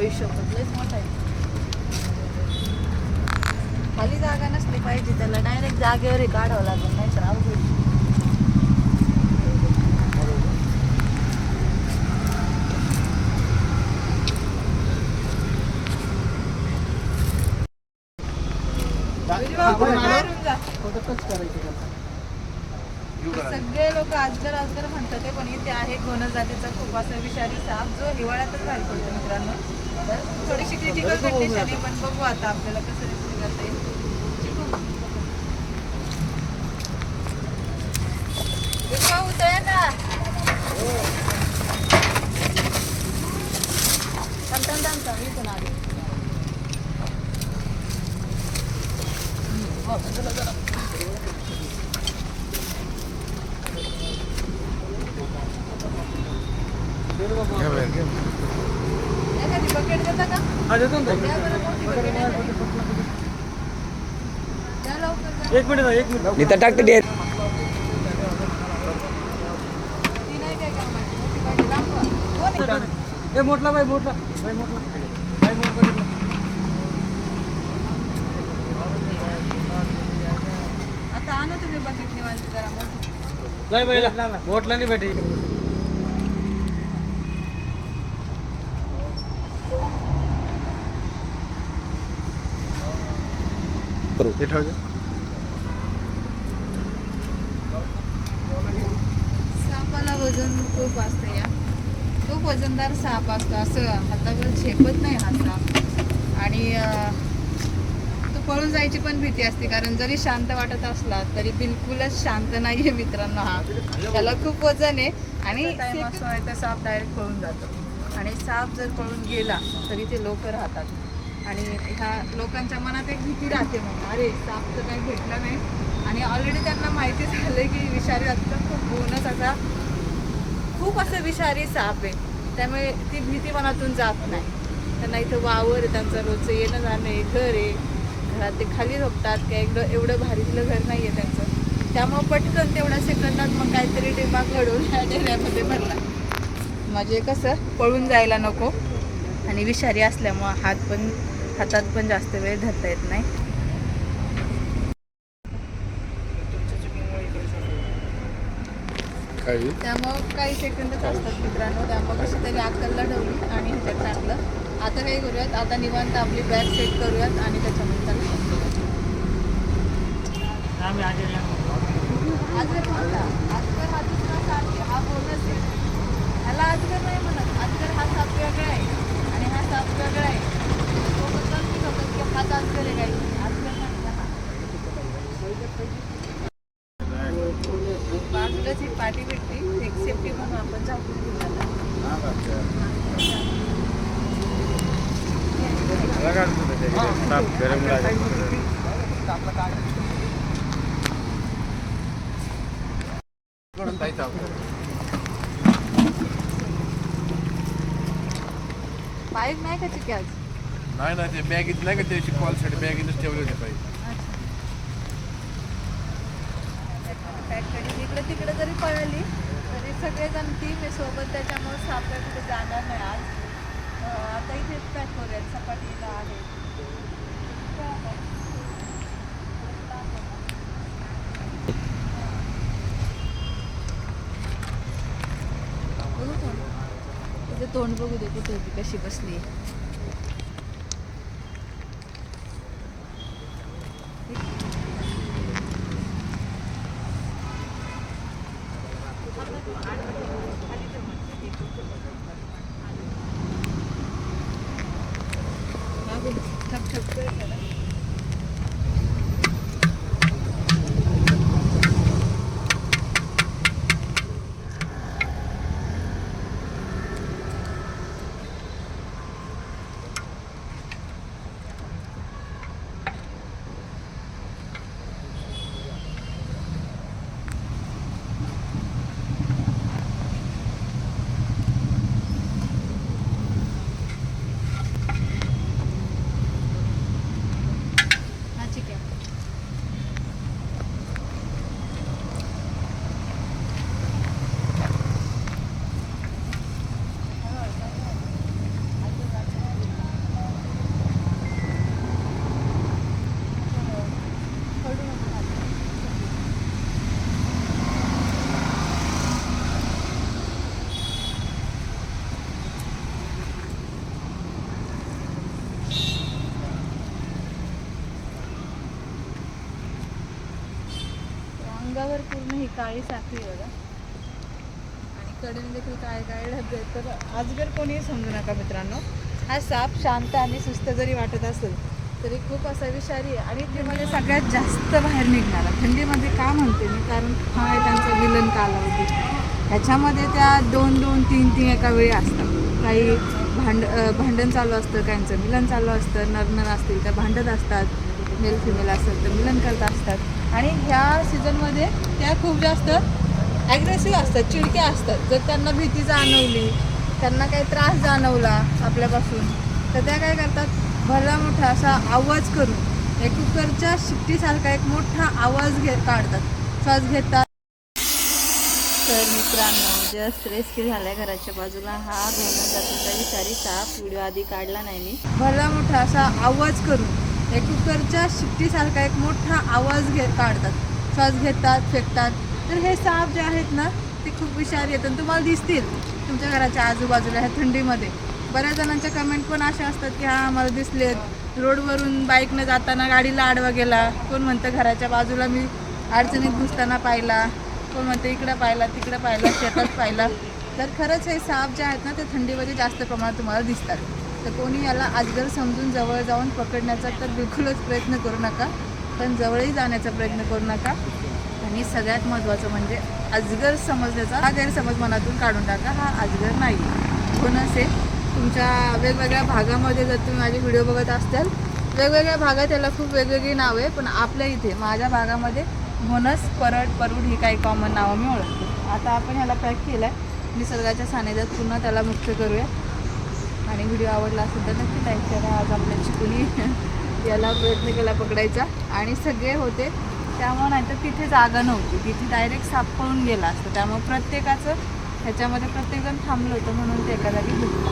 आयुष्यात लयच मोठा आहे. खाली जागा नसली पाहिजे त्याला, डायरेक्ट जागेवर काढावं लागेल, नाही तर अवघड. सगळे लोक अजगर अजगर म्हणतात, पण इथे आहे गोनस जातीचा खूप असा विषारी साप, जो हिवाळ्यातच बाहेर पडतो मित्रांनो. तर थोडीशी क्रिटिकल कंडिशन आहे, पण बघू आता आपल्याला कसं रेस्क्यू करता येईल. उतरा ना, इथून आले. बकेट देता का? एक मिनिट इथं टाकते डेअर. मोठला बाई मोठला आता आणू तुम्ही बकेट निवांत जरा मोठला नाही भेटे. सापाला वजन खूप असतं, या खूप वजनदार साप असतो, असं हातावर झेपत नाही हा साप. आणि तो पळून जायची पण भीती असते, कारण जरी शांत वाटत असला तरी बिलकुलच शांत नाहीये मित्रांनो. हा त्याला खूप वजन आहे आणि टाइम असं आहे तर साप डायरेक्ट पळून जातो. आणि साप जर पळून गेला तरी ते लोक राहतात, आणि ह्या लोकांच्या मनात एक भीती राहते, मग अरे साप तर काही भेटला नाही. आणि ऑलरेडी त्यांना माहिती झालं की विषारी आता खूप बोनस असा खूप असं विषारी साप आहे, त्यामुळे ती भीती मनातून जात नाही. त्यांना इथं वावर आहे, त्यांचं रोजचं येणं जाणं आहे, घर आहे, घरात ते खाली झोपतात, काय एवढं भारी दिलं घर नाही आहे त्यांचं. त्यामुळं पटकन तेवढ्या सेकंदात मग काहीतरी दिमाग घडवून ह्या डेऱ्यामध्ये भरला, म्हणजे कसं पळून जायला नको. आणि विषारी असल्यामुळं हातात पण जास्त वेळ धरता येत नाही. त्यामुळं काही सेकंदच असतात मित्रांनो. त्यामुळं कशी तरी अक्कल लढवली आणि ह्याच्यात टाकलं. आता काय करूयात, आता निवांत आपली बॅग सेट करूयात आणि त्याच्यामध्ये चालू हा बोनस आहे. ह्याला अजगर नाही म्हणत, अजगर हा साप वेगळा आहे आणि हा साप वेगळा आहे. की हाच अजगर आहे, काही अजगर नाही हा. बाजूलाच ही पाठी भेटली, एक सेफ्टी म्हणून आपण झाकून घेऊन जातात. पाईप नाही का चिकी आज? नाही ना, ते बॅगेत नाही का, त्याची कॉलसाठी बॅगेतच ठेवले होते पाहिजे. इकडे तिकडे जरी पळाली तरी सगळेजण टीम आहे सोबत, त्याच्यामुळे साप काही कुठे जाणार नाही आज. आता इथेच पॅक करूयात, सपाटीला आहे. तिथे तोंड बघू दे, कुठे होती, कशी बसली. ठप ठप करत काळी साखळी बघा आणि कडेने देखील काळे काळे डबे आहेत. तर अजगर कोणीही समजू नका मित्रांनो. हा साप शांत आणि सुस्त जरी वाटत असेल तरी खूप असा विषारी आहे. आणि ते मध्ये सगळ्यात जास्त बाहेर निघणारा थंडीमध्ये का म्हणते मी, कारण हा आहे त्यांचा मिलन कालावधी. ह्याच्यामध्ये त्या 2-2, 3-3 एका वेळी असतात. काही भांडण चालू असतं, काहींचं मिलन चालू असतं. नर असतील तर भांडत असतात, मेल फिमेल असेल तर मिलन करत असतात. आणि ह्या सीझनमध्ये त्या खूप जास्त ॲग्रेसिव्ह असतात, चिडक्या असतात. जर त्यांना भीती जाणवली, त्यांना काही त्रास जाणवला आपल्यापासून, तर त्या काय करतात, भला मोठा असा आवाज करून एक कुकरच्या शिट्टीसारखा एक मोठा आवाज काढतात, श्वास घेतात. तर मित्रांनो, जस्ट रेस्क्यू झालाय घराच्या बाजूला हा घेऊन जातीचा विषारी साप. व्हिडिओ आधी काढला नाही मी. भला मोठा असा आवाज करून एक कुकरच्या शिट्टीसारखा एक मोठा आवाज काढतात, श्वास घेतात, फेकतात. तर हे साप जे आहेत ना ते खूप विषारी आहेत आणि तुम्हाला दिसतील तुमच्या घराच्या आजूबाजूला ह्या थंडीमध्ये. बऱ्याच जणांच्या कमेंट पण अशा असतात की हा आम्हाला दिसलेत, रोडवरून बाईकनं जाताना गाडीला आडवा गेला, कोण म्हणतं घराच्या बाजूला मी अडचणीत घुसताना पाहिला, कोण म्हणतं इकडं पाहिला, तिकडं पाहिला, शेतात पाहिला. तर खरंच हे साप जे आहेत ना ते थंडीमध्ये जास्त प्रमाणात तुम्हाला दिसतात. तर कोणी याला अजगर समजून जवळ जाऊन पकडण्याचा तर बिलकुलच प्रयत्न करू नका, पण जवळही जाण्याचा प्रयत्न करू नका. आणि सगळ्यात महत्त्वाचं म्हणजे अजगर समजण्याचा हा गैरसमज मनातून काढून टाका. हा अजगर नाही, फणस आहे. तुमच्या वेगवेगळ्या भागामध्ये जर तुम्ही माझे व्हिडिओ बघत असाल, वेगवेगळ्या भागात याला खूप वेगवेगळी नावं आहे, पण आपल्या इथे माझ्या भागामध्ये घोणस, परड, परूड ही काही कॉमन नावं मी ओळखते. आता आपण ह्याला पॅक केलं आहे. निसर्गाच्या सानिध्यात पुन्हा त्याला मुक्त करूया. आणि व्हिडिओ आवडला असेल तर नक्की लाईक करा. आज आपल्या चिकुनी याला प्रयत्न केला पकडायचा आणि सगळे होते, त्यामुळे नाहीतर तिथे जागा नव्हती, तिथे डायरेक्ट साप पळून गेला असतं. त्यामुळे प्रत्येकाचं ह्याच्यामध्ये प्रत्येकजण थांबलं होतं म्हणून ते एका जागी झोपला.